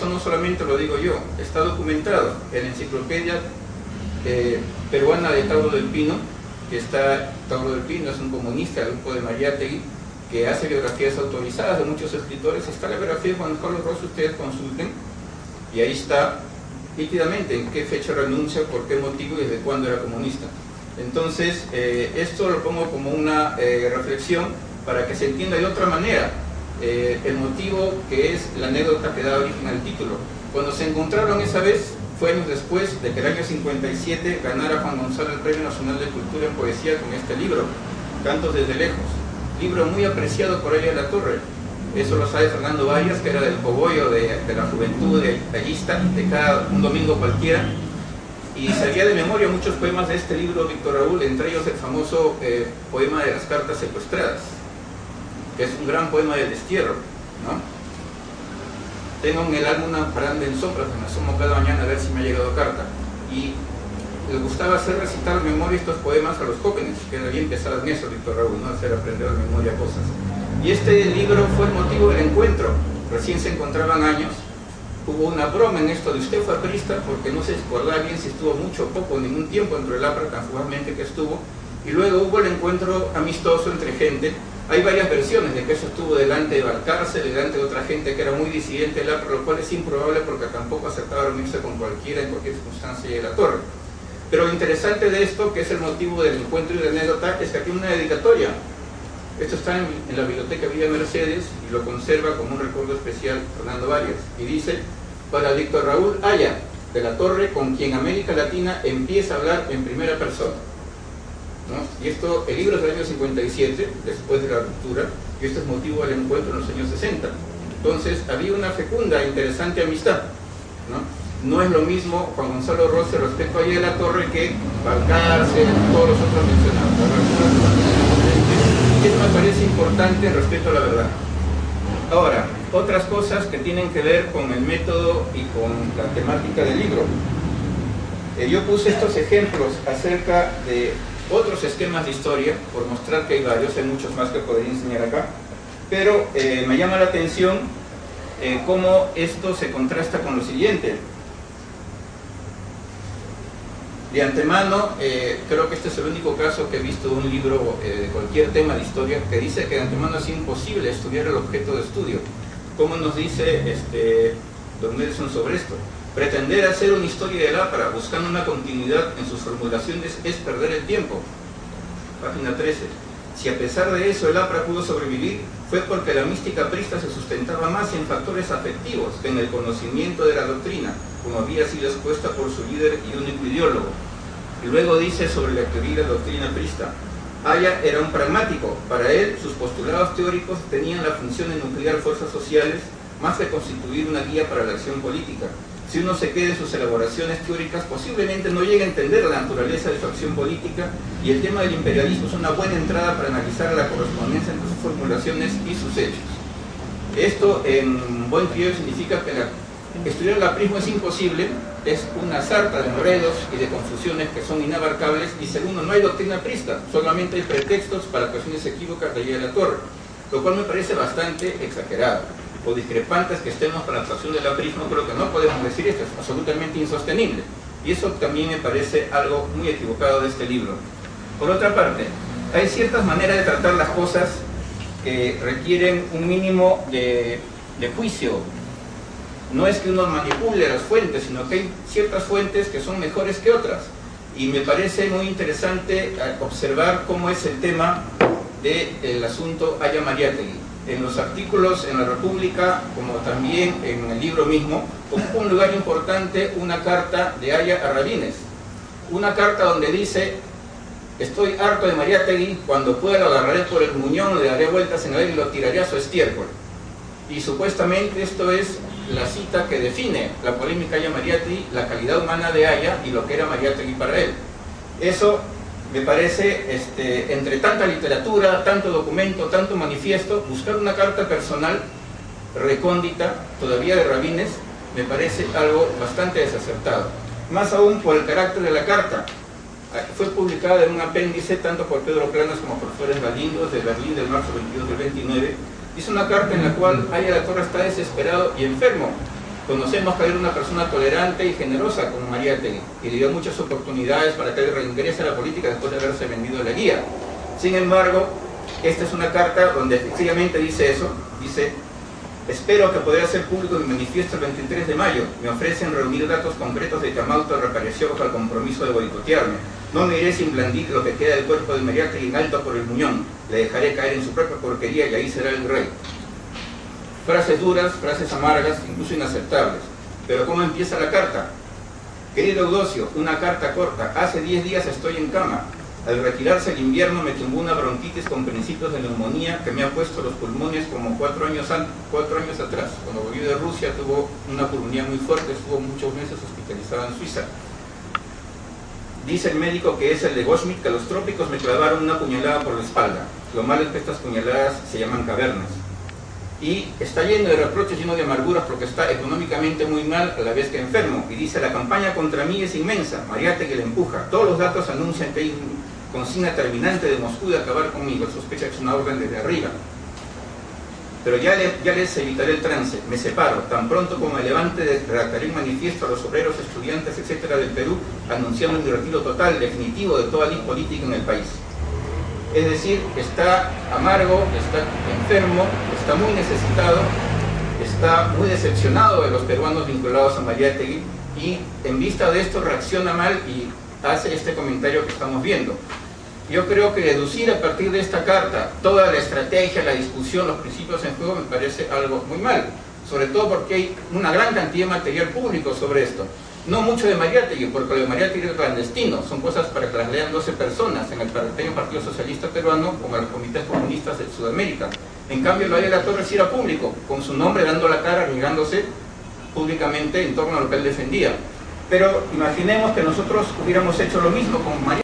esto no solamente lo digo yo, está documentado en la enciclopedia peruana de Tauro del Pino, que está, Tauro del Pino es un comunista del grupo de Mariátegui, que hace biografías autorizadas de muchos escritores. Está la biografía de Juan Carlos Ross, ustedes consulten, y ahí está nítidamente en qué fecha renuncia, por qué motivo y desde cuándo era comunista. Entonces, esto lo pongo como una reflexión para que se entienda de otra manera el motivo, que es la anécdota que da origen al título. Cuando se encontraron esa vez, fue años después de que el año 57 ganara Juan Gonzalo el Premio Nacional de Cultura en Poesía con este libro, Cantos desde Lejos, libro muy apreciado por Aya de la Torre. Eso lo sabe Fernando Varias, que era del cogollo de la juventud de Allista, de cada un domingo cualquiera, y sabía de memoria muchos poemas de este libro Víctor Raúl, entre ellos el famoso poema de las cartas secuestradas, que es un gran poema del destierro, ¿no? Tengo en el álbum una paranda en sombras, me asomo cada mañana a ver si me ha llegado carta, y le gustaba hacer recitar de memoria estos poemas a los jóvenes, que era bien pesado en eso Víctor Raúl, ¿no? Hacer aprender de memoria cosas. Y este libro fue el motivo del encuentro. Recién se encontraban años, hubo una broma en esto de usted fue aprista, porque no se acordaba bien si estuvo mucho o poco, ningún tiempo dentro del APRA, tan fugazmente que estuvo, y luego hubo el encuentro amistoso entre gente. Hay varias versiones de que eso estuvo delante de Valcárcel, delante de otra gente que era muy disidente del APRA, lo cual es improbable porque tampoco aceptaba reunirse con cualquiera en cualquier circunstancia de la Torre. Pero lo interesante de esto, que es el motivo del encuentro y de la anécdota, es que aquí hay una dedicatoria. Esto está en la biblioteca Villa Mercedes y lo conserva como un recuerdo especial Fernando Varias. Y dice, para Víctor Raúl Aya de la Torre, con quien América Latina empieza a hablar en primera persona, ¿no? Y esto, el libro es del año 57, después de la ruptura, y esto es motivo del encuentro en los años 60. Entonces, había una fecunda, interesante amistad, ¿no? No es lo mismo Juan Gonzalo Rossi respecto a Aya de la Torre que Valcárcel, todos los otros mencionados. Y eso me parece importante respecto a la verdad. Ahora, otras cosas que tienen que ver con el método y con la temática del libro. Yo puse estos ejemplos acerca de otros esquemas de historia, por mostrar que hay varios, hay muchos más que podría enseñar acá, pero me llama la atención cómo esto se contrasta con lo siguiente. De antemano, creo que este es el único caso que he visto de un libro de cualquier tema de historia que dice que de antemano es imposible estudiar el objeto de estudio. ¿Cómo nos dice don Nelson sobre esto? Pretender hacer una historia del APRA buscando una continuidad en sus formulaciones es perder el tiempo. Página 13. Si a pesar de eso el APRA pudo sobrevivir, fue porque la mística aprista se sustentaba más en factores afectivos que en el conocimiento de la doctrina, como había sido expuesta por su líder y único ideólogo. Y luego dice sobre la teoría de la doctrina aprista. Aya era un pragmático. Para él, sus postulados teóricos tenían la función de nuclear fuerzas sociales más que constituir una guía para la acción política. Si uno se queda en sus elaboraciones teóricas, posiblemente no llegue a entender la naturaleza de su acción política, y el tema del imperialismo es una buena entrada para analizar la correspondencia entre sus formulaciones y sus hechos. Esto, en buen criollo, significa que estudiar el aprismo es imposible, es una sarta de enredos y de confusiones que son inabarcables, y segundo, no hay doctrina aprista, solamente hay pretextos para actuaciones equívocas de Aya de la Torre, lo cual me parece bastante exagerado. O discrepantes que estemos con la actuación del aprismo, creo que no podemos decir esto, es absolutamente insostenible. Y eso también me parece algo muy equivocado de este libro. Por otra parte, hay ciertas maneras de tratar las cosas que requieren un mínimo de juicio. No es que uno manipule las fuentes, sino que hay ciertas fuentes que son mejores que otras. Y me parece muy interesante observar cómo es el tema del asunto Aya Mariátegui. En los artículos en la República, como también en el libro mismo, ocupa un lugar importante una carta de Aya a Rabines. Una carta donde dice: estoy harto de Mariátegui, cuando pueda lo agarraré por el muñón, le daré vueltas en él y lo tiraré a su estiércol. Y supuestamente esto es la cita que define la polémica Aya Mariátegui, la calidad humana de Aya y lo que era Mariátegui para él. Eso me parece, entre tanta literatura, tanto documento, tanto manifiesto, buscar una carta personal recóndita, todavía de Rabines, me parece algo bastante desacertado. Más aún por el carácter de la carta. Fue publicada en un apéndice tanto por Pedro Planas como por Flores Galindos de Berlín del marzo 22 del 29. Es una carta en la cual Aya de la Torre está desesperado y enfermo. Conocemos que era una persona tolerante y generosa como Mariátegui, y le dio muchas oportunidades para que él reingrese a la política después de haberse vendido la guía. Sin embargo, esta es una carta donde efectivamente dice eso, dice: espero que podrá hacer público mi manifiesto el 23 de mayo. Me ofrecen reunir datos concretos de que Amauto reapareció bajo el compromiso de boicotearme. No me iré sin blandir lo que queda del cuerpo de Mariátegui en alto por el muñón. Le dejaré caer en su propia porquería y ahí será el rey. Frases duras, frases amargas, incluso inaceptables. Pero ¿cómo empieza la carta? Querido Eudosio, una carta corta. Hace 10 días estoy en cama. Al retirarse el invierno me tumbó una bronquitis con principios de neumonía que me ha puesto los pulmones como 4 años atrás. Cuando volvió de Rusia tuvo una pulmonía muy fuerte, estuvo muchos meses hospitalizada en Suiza. Dice el médico que es el de Goldschmidt, que a los trópicos me clavaron una puñalada por la espalda. Lo malo es que estas puñaladas se llaman cavernas. Y está lleno de reproches, lleno de amarguras, porque está económicamente muy mal a la vez que enfermo. Y dice: la campaña contra mí es inmensa, Mariátegui le empuja. Todos los datos anuncian que hay consigna terminante de Moscú de acabar conmigo. Sospecha que es una orden desde arriba. Pero ya les evitaré el trance, me separo. Tan pronto como me levante, redactaré un manifiesto a los obreros, estudiantes, etcétera, del Perú, anunciando mi retiro total, definitivo de toda ley política en el país. Es decir, está amargo, está enfermo, está muy necesitado, está muy decepcionado de los peruanos vinculados a Mariátegui, y en vista de esto reacciona mal y hace este comentario que estamos viendo. Yo creo que deducir a partir de esta carta toda la estrategia, la discusión, los principios en juego me parece algo muy mal, sobre todo porque hay una gran cantidad de material público sobre esto. No mucho de Mariátegui, porque lo de Mariátegui es clandestino, son cosas para que las lean 12 personas en el pequeño Partido Socialista Peruano o en los comités comunistas de Sudamérica. En cambio, lo de la Torre sí era público, con su nombre dando la cara, arriesgándose públicamente en torno a lo que él defendía. Pero imaginemos que nosotros hubiéramos hecho lo mismo con Mariátegui.